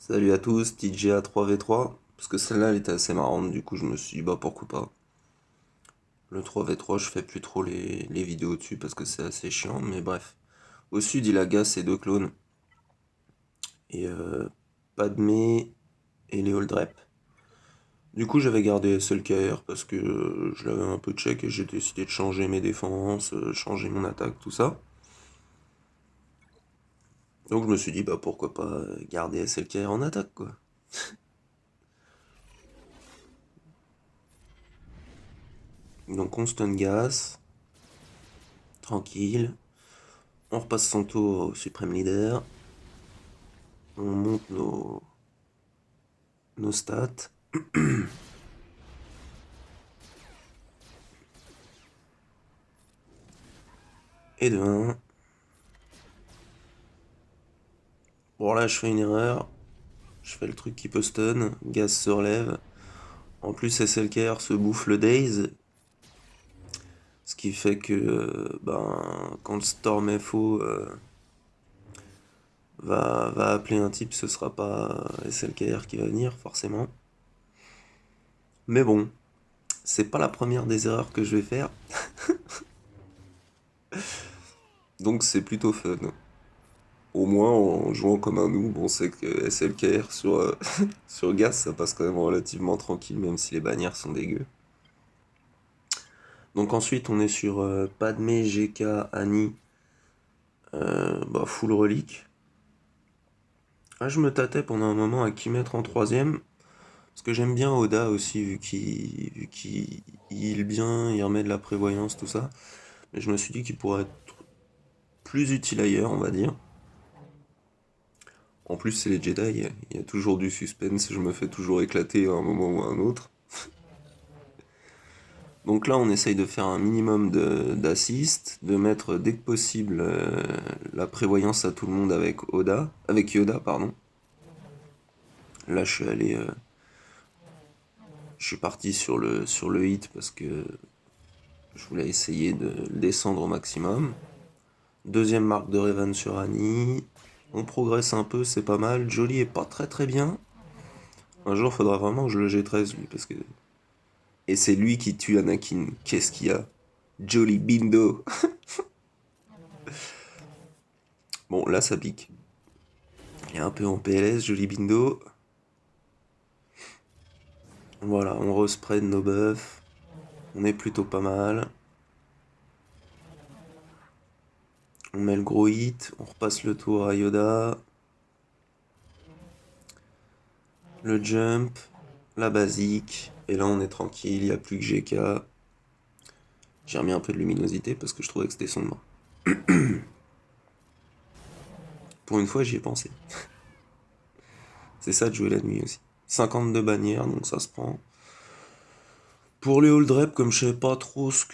Salut à tous, TGA 3v3, parce que celle-là elle était assez marrante, du coup je me suis dit bah pourquoi pas. Le 3v3 je fais plus trop les vidéos dessus parce que c'est assez chiant, mais bref. Au sud il agace ses deux clones, et Padmé et les Holdrep. Du coup j'avais gardé SLKR parce que je l'avais un peu check et j'ai décidé de changer mes défenses, changer mon attaque, tout ça. Donc je me suis dit bah pourquoi pas garder SLKR en attaque quoi. Donc on stun gas, tranquille. On repasse son tour au Suprême Leader. On monte nos stats. Et de 1. Bon là je fais une erreur. Je fais le truc qui peut stun. Gaz se relève. En plus SLKR se bouffe le Daze. Ce qui fait que quand le Storm FO va appeler un type, ce sera pas SLKR qui va venir forcément. Mais bon, c'est pas la première des erreurs que je vais faire. Donc c'est plutôt fun. Au moins en jouant comme un noob, on sait que SLKR sur Gas, ça passe quand même relativement tranquille, même si les bannières sont dégueu. Donc ensuite, on est sur Padmé, GK, Annie, full relique. Ah, je me tâtais pendant un moment à qui mettre en troisième, parce que j'aime bien Oda aussi, vu qu'il heal bien, il remet de la prévoyance, tout ça. Mais je me suis dit qu'il pourrait être plus utile ailleurs, on va dire. En plus, c'est les Jedi, il y a toujours du suspense, je me fais toujours éclater à un moment ou à un autre. Donc là, on essaye de faire un minimum d'assist, de mettre dès que possible la prévoyance à tout le monde avec Yoda, pardon. Là, je suis parti sur le hit parce que je voulais essayer de le descendre au maximum. Deuxième marque de Revan sur Annie. On progresse un peu, c'est pas mal. Jolie est pas très très bien. Un jour, faudra vraiment que je le G13 lui parce que. Et c'est lui qui tue Anakin. Qu'est-ce qu'il y a? Jolly Bindo. Bon, là, ça pique. Il est un peu en PLS, Joli Bindo. Voilà, on respread nos buffs. On est plutôt pas mal. On met le gros hit, on repasse le tour à Yoda. Le jump, la basique. Et là on est tranquille, il n'y a plus que GK. J'ai remis un peu de luminosité parce que je trouvais que c'était sombre. Pour une fois j'y ai pensé. C'est ça de jouer la nuit aussi. 52 bannières, donc ça se prend. Pour les hold rep, comme je savais pas trop ce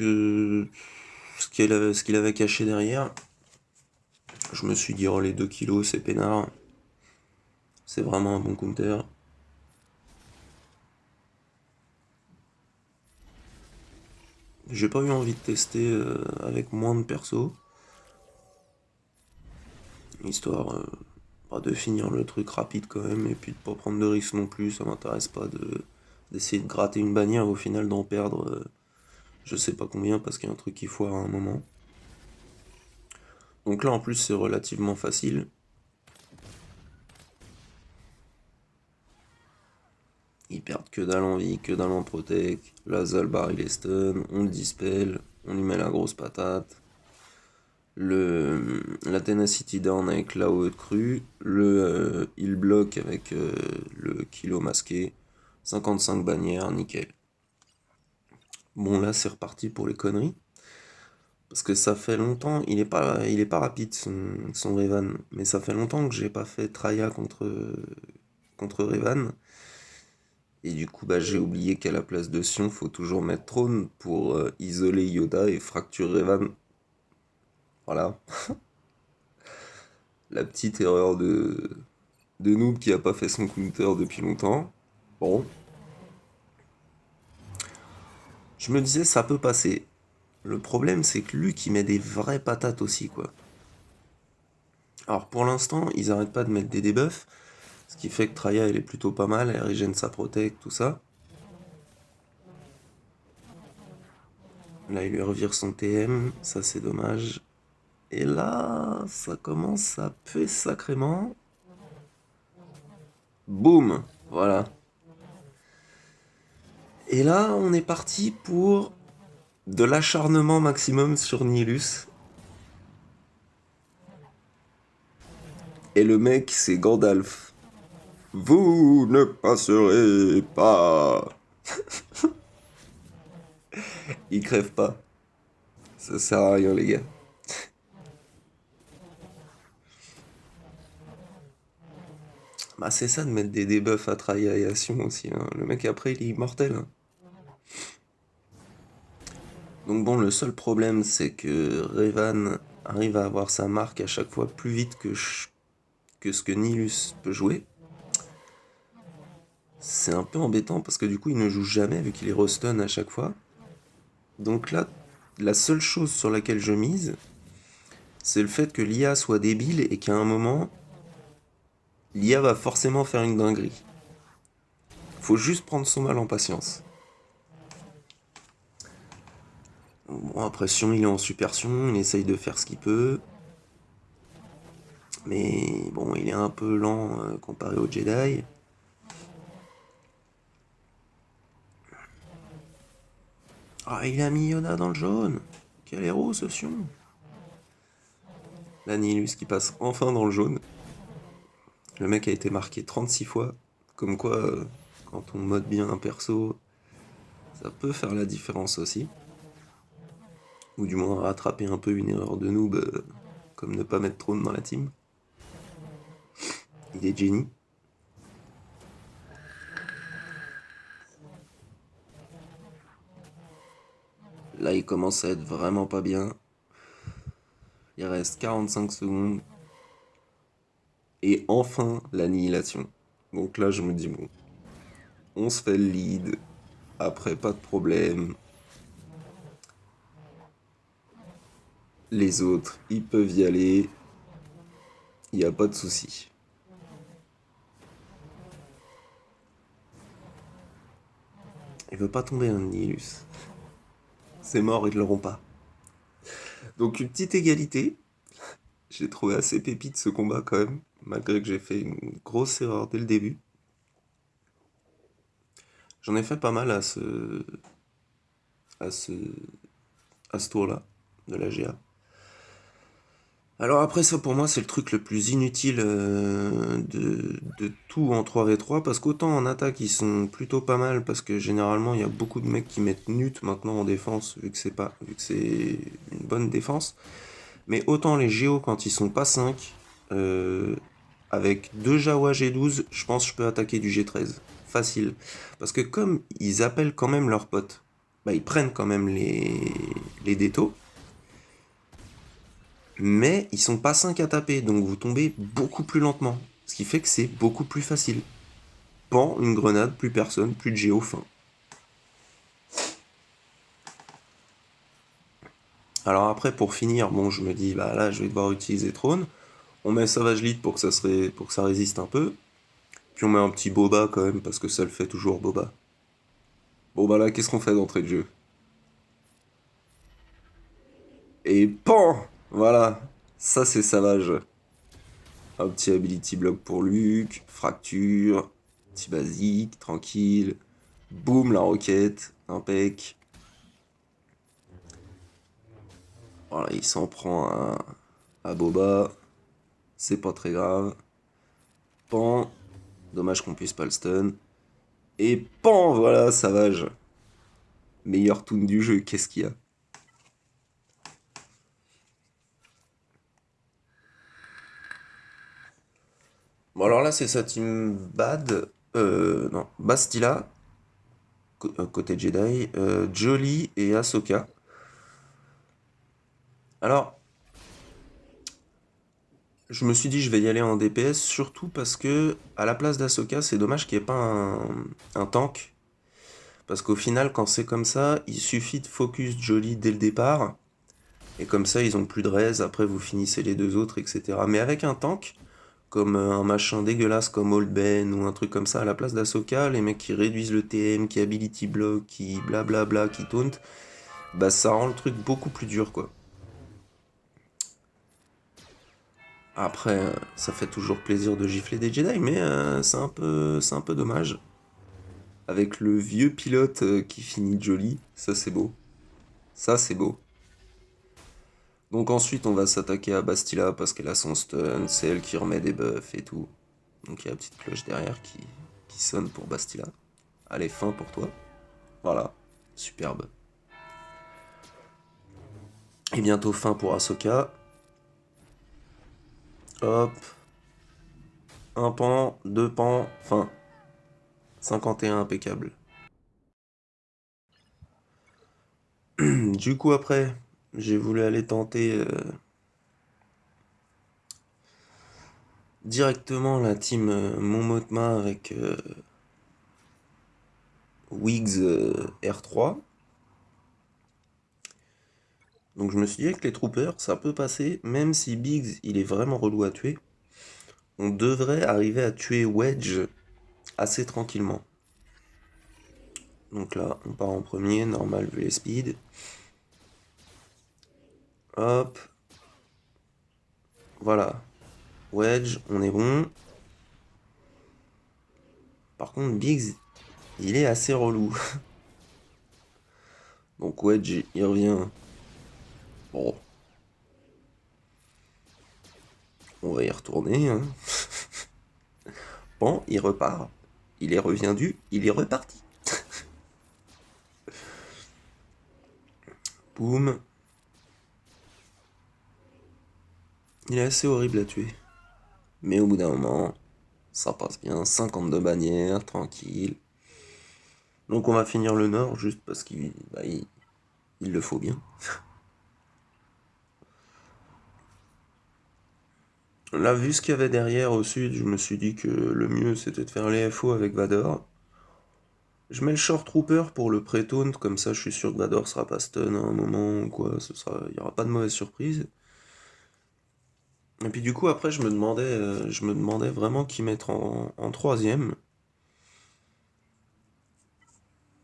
qu'il avait caché derrière, je me suis dit oh les 2 kilos c'est peinard. C'est vraiment un bon counter. J'ai pas eu envie de tester avec moins de persos, histoire de finir le truc rapide quand même, et puis de pas prendre de risques non plus, ça m'intéresse pas d'essayer de gratter une bannière, au final d'en perdre je sais pas combien, parce qu'il y a un truc qui foire à un moment. Donc là en plus c'est relativement facile. Ils perdent que dalle en vie, que dalle en protec. La Zalbar il est stun, on le dispel, on lui met la grosse patate. La Tenacity Down avec la haute crue, le heal block avec le kilo masqué, 55 bannières, nickel. Bon là c'est reparti pour les conneries, parce que ça fait longtemps, il est pas rapide son Revan, mais ça fait longtemps que j'ai pas fait Traya contre Revan, et du coup j'ai oublié qu'à la place de Sion, faut toujours mettre Trône pour isoler Yoda et fracturer Revan. Voilà, la petite erreur de noob qui a pas fait son counter depuis longtemps. Bon, je me disais ça peut passer. Le problème c'est que Luke il met des vraies patates aussi quoi. Alors pour l'instant ils arrêtent pas de mettre des debuffs, Ce qui fait que Traya, elle est plutôt pas mal, elle régène sa protect, tout ça. Là, il lui revire son TM, ça c'est dommage. Et là, ça commence à puer sacrément. Boum, voilà. Et là, on est parti pour de l'acharnement maximum sur Nihilus. Et le mec, c'est Gandalf. Vous ne passerez pas. Il crève pas. Ça sert à rien, les gars. Bah, c'est ça de mettre des debuffs à Traya et à Sion aussi. Hein. Le mec, après, il est immortel. Hein. Donc bon, le seul problème, c'est que Revan arrive à avoir sa marque à chaque fois plus vite que ce que Nihilus peut jouer. C'est un peu embêtant parce que du coup, il ne joue jamais vu qu'il est restun à chaque fois. Donc là, la seule chose sur laquelle je mise, c'est le fait que l'IA soit débile et qu'à un moment, l'IA va forcément faire une dinguerie. Faut juste prendre son mal en patience. Bon, après Sion, il est en super Sion, il essaye de faire ce qu'il peut. Mais bon, il est un peu lent comparé au Jedi. Ah, il a mis Yoda dans le jaune. Quel héros ce Sion. La Nihilus qui passe enfin dans le jaune. Le mec a été marqué 36 fois. Comme quoi, quand on mode bien un perso, ça peut faire la différence aussi. Ou du moins rattraper un peu une erreur de noob, comme ne pas mettre Trône dans la team. Il est génie. Là, il commence à être vraiment pas bien. Il reste 45 secondes. Et enfin, l'annihilation. Donc là, je me dis, bon, on se fait le lead. Après, pas de problème. Les autres, ils peuvent y aller. Il n'y a pas de souci. Il veut pas tomber un Nihilus. C'est mort, ils ne l'auront pas. Donc une petite égalité. J'ai trouvé assez pépite ce combat quand même, malgré que j'ai fait une grosse erreur dès le début. J'en ai fait pas mal à ce, à ce tour-là de la GA. Alors après ça pour moi c'est le truc le plus inutile de tout en 3v3 parce qu'autant en attaque ils sont plutôt pas mal parce que généralement il y a beaucoup de mecs qui mettent nut maintenant en défense vu que c'est une bonne défense. Mais autant les Géos quand ils sont pas 5, avec 2 Jawa G12, je pense que je peux attaquer du G13. Facile. Parce que comme ils appellent quand même leurs potes, bah ils prennent quand même les détos. Mais ils sont pas 5 à taper, donc vous tombez beaucoup plus lentement. Ce qui fait que c'est beaucoup plus facile. Pan, une grenade, plus personne, plus de Géo, fin. Alors après, pour finir, bon, je me dis, bah là, je vais devoir utiliser Trône. On met Savage Lead pour que ça résiste un peu. Puis on met un petit Boba quand même, parce que ça le fait toujours Boba. Bon bah là, qu'est-ce qu'on fait d'entrée de jeu? Et pan! Voilà, ça c'est Savage. Un petit Ability Block pour Luke, fracture, petit basique, tranquille. Boum, la roquette, impec. Voilà, il s'en prend à Boba. C'est pas très grave. Pan. Dommage qu'on puisse pas le stun. Et pan, voilà, Savage. Meilleur toon du jeu, qu'est-ce qu'il y a? Bon alors là c'est sa team Bad. Non, Bastila. Côté Jedi. Jolie et Ahsoka. Alors, je me suis dit je vais y aller en DPS, surtout parce que à la place d'Ahsoka, c'est dommage qu'il n'y ait pas un tank. Parce qu'au final, quand c'est comme ça, il suffit de focus Jolie dès le départ. Et comme ça, ils ont plus de raise, après vous finissez les deux autres, etc. Mais avec un tank, comme un machin dégueulasse comme Old Ben ou un truc comme ça à la place d'Ahsoka, les mecs qui réduisent le TM, qui ability block, qui blablabla, qui taunt, bah ça rend le truc beaucoup plus dur quoi. Après, ça fait toujours plaisir de gifler des Jedi, mais c'est un peu dommage. Avec le vieux pilote qui finit joli, ça c'est beau. Ça c'est beau. Donc ensuite on va s'attaquer à Bastila parce qu'elle a son stun, c'est elle qui remet des buffs et tout. Donc il y a la petite cloche derrière qui sonne pour Bastila. Allez, fin pour toi. Voilà, superbe. Et bientôt fin pour Ahsoka. Hop, un pan, deux pans, fin. 51 impeccable. Du coup après, j'ai voulu aller tenter directement la team Mon Mothma avec Wiggs R3. Donc je me suis dit avec les troopers, ça peut passer, même si Biggs il est vraiment relou à tuer. On devrait arriver à tuer Wedge assez tranquillement. Donc là, on part en premier, normal vu les speeds. Hop. Voilà. Wedge, on est bon. Par contre, Biggs, il est assez relou. Donc Wedge, il revient. Bon. On va y retourner. Hein. Bon, il repart. Il est reviendu, il est reparti. Boum. Il est assez horrible à tuer. Mais au bout d'un moment, ça passe bien. 52 bannières, tranquille. Donc on va finir le nord juste parce qu'il il le faut bien. Là, vu ce qu'il y avait derrière au sud, je me suis dit que le mieux c'était de faire les FO avec Vador. Je mets le Short Trooper pour le pré-taunt, comme ça je suis sûr que Vador sera pas stun à un moment ou quoi, il y aura pas de mauvaise surprise. Et puis du coup après je me demandais vraiment qui mettre en troisième.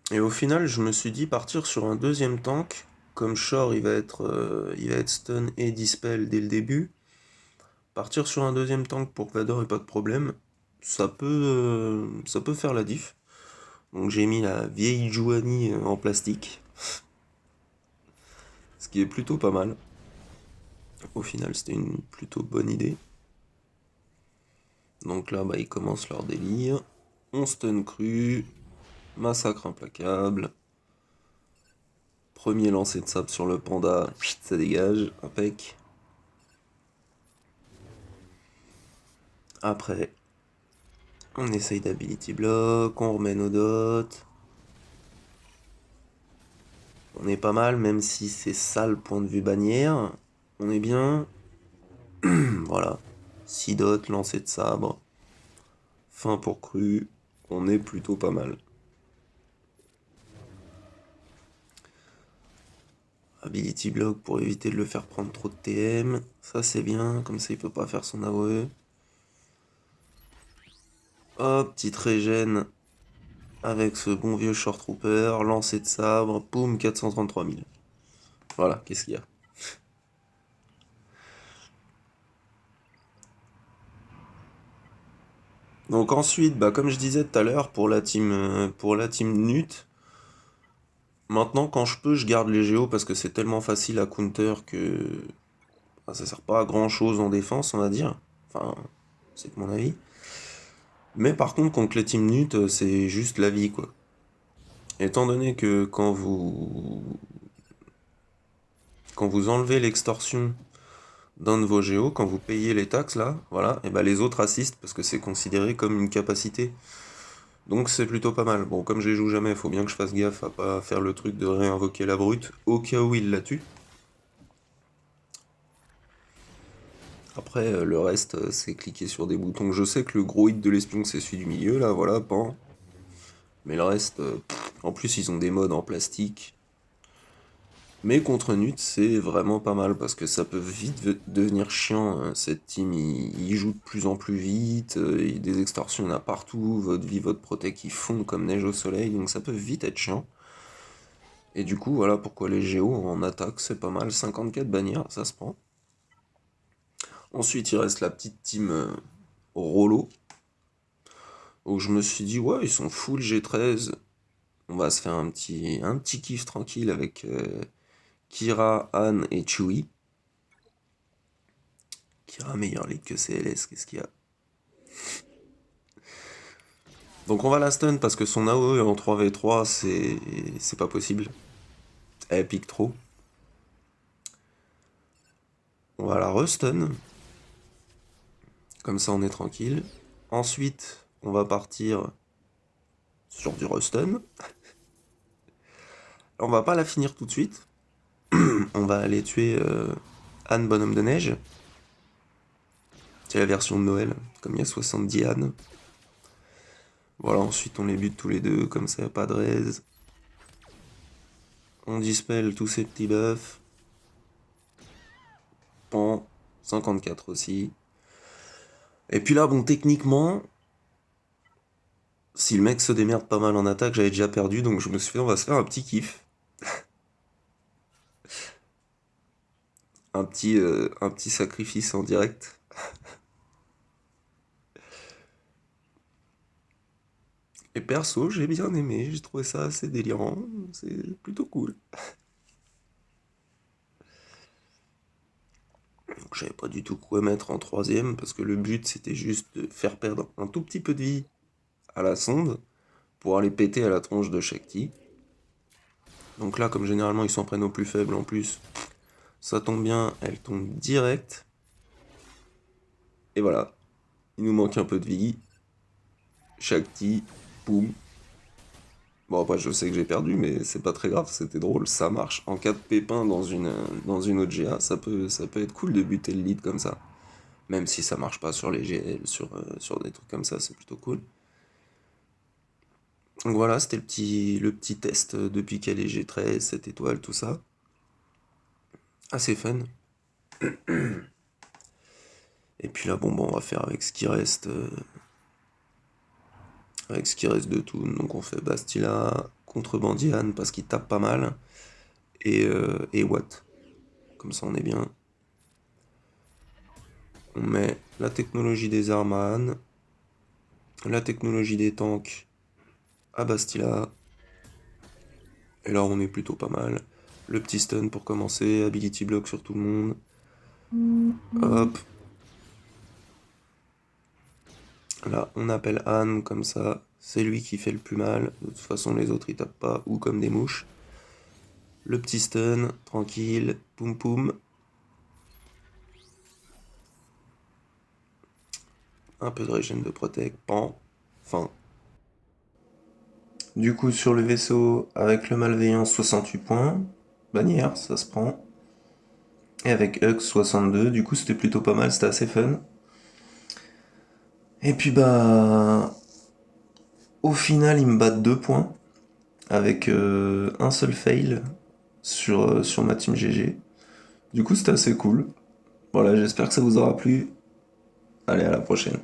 Et au final je me suis dit partir sur un deuxième tank, comme Shore il va être stun et dispel dès le début. Partir sur un deuxième tank pour que Vador ait pas de problème, ça peut faire la diff. Donc j'ai mis la vieille Juani en plastique, ce qui est plutôt pas mal. Au final, c'était une plutôt bonne idée. Donc là, bah, ils commencent leur délire. On stun cru, massacre implacable. Premier lancer de sable sur le panda, ça dégage, impec. Après, on essaye d'ability block, on remet nos dots. On est pas mal, même si c'est sale point de vue bannière. On est bien. Voilà. 6 dots, lancer de sabre. Fin pour cru. On est plutôt pas mal. Ability block pour éviter de le faire prendre trop de TM. Ça c'est bien, comme ça il peut pas faire son AOE. Hop, petite régène avec ce bon vieux Short Trooper. Lancer de sabre. Boum, 433 000. Voilà, qu'est-ce qu'il y a? Donc ensuite, bah, comme je disais tout à l'heure, pour la team Nut, maintenant quand je peux, je garde les géos parce que c'est tellement facile à counter que bah, ça sert pas à grand chose en défense, on va dire. Enfin, c'est que mon avis. Mais par contre, contre les team Nut, c'est juste la vie, quoi. Étant donné que quand vous enlevez l'extorsion d'un de vos géos, quand vous payez les taxes là, voilà, et ben les autres assistent parce que c'est considéré comme une capacité. Donc c'est plutôt pas mal. Bon, comme je les joue jamais, il faut bien que je fasse gaffe à pas faire le truc de réinvoquer la brute au cas où il la tue. Après, le reste, c'est cliquer sur des boutons. Je sais que le gros hit de l'espion, c'est celui du milieu, là, voilà, pan. Mais le reste, en plus, ils ont des modes en plastique. Mais contre Nut, c'est vraiment pas mal parce que ça peut vite devenir chiant, hein. Cette team, il joue de plus en plus vite, il y a des extorsions, il y en a partout, votre vie, votre protec, ils fondent comme neige au soleil, donc ça peut vite être chiant. Et du coup, voilà pourquoi les Géos en attaque, c'est pas mal. 54 bannières, ça se prend. Ensuite, il reste la petite team Rollo, où je me suis dit, ouais, ils sont full G13, on va se faire un petit kiff tranquille avec Kira, Anne et Chewie. Kira meilleure ligue que CLS, qu'est-ce qu'il y a? Donc on va la stun parce que son AOE en 3v3, c'est pas possible. Elle pique trop. On va la restun. Comme ça on est tranquille. Ensuite, on va partir sur du restun. On va pas la finir tout de suite. On va aller tuer Anne Bonhomme de Neige. C'est la version de Noël, comme il y a 70 Anne. Voilà, ensuite on les bute tous les deux, comme ça y a pas de raise. On dispel tous ces petits buffs. Pan, 54 aussi. Et puis là, bon, techniquement, si le mec se démerde pas mal en attaque, j'avais déjà perdu, donc je me suis fait, on va se faire un petit kiff. Un petit sacrifice en direct. Et perso, j'ai bien aimé, j'ai trouvé ça assez délirant, c'est plutôt cool. Donc je savais pas du tout quoi mettre en troisième, parce que le but c'était juste de faire perdre un tout petit peu de vie à la sonde, pour aller péter à la tronche de Shakti. Donc là, comme généralement ils s'en prennent au plus faible en plus, ça tombe bien, elle tombe direct. Et voilà, il nous manque un peu de vie. Shakti, boum. Bon après je sais que j'ai perdu, mais c'est pas très grave, c'était drôle, ça marche. En cas de pépin dans une autre GA, ça peut être cool de buter le lead comme ça. Même si ça marche pas sur les GL, sur des trucs comme ça, c'est plutôt cool. Donc voilà, c'était le petit test depuis qu'elle est G13, 7 étoiles, tout ça. Assez fun. Et puis là, bon, on va faire avec ce qui reste. Avec ce qui reste de tout. Donc on fait Bastila contre Bandiane parce qu'il tape pas mal. Et Watt. Comme ça, on est bien. On met la technologie des armes à Anne. La technologie des tanks à Bastila. Et là, on est plutôt pas mal. Le petit stun pour commencer. Ability block sur tout le monde. Hop. Là, on appelle Anne, comme ça, c'est lui qui fait le plus mal. De toute façon, les autres, ils tapent pas, ou comme des mouches. Le petit stun, tranquille, poum poum. Un peu de régène de protect, pan, fin. Du coup, sur le vaisseau, avec le malveillant, 68 points. Bannière, ça se prend. Et avec Hux, 62. Du coup, c'était plutôt pas mal, c'était assez fun. Et puis, bah... Au final, ils me battent 2 points. Avec un seul fail sur ma team GG. Du coup, c'était assez cool. Voilà, j'espère que ça vous aura plu. Allez, à la prochaine.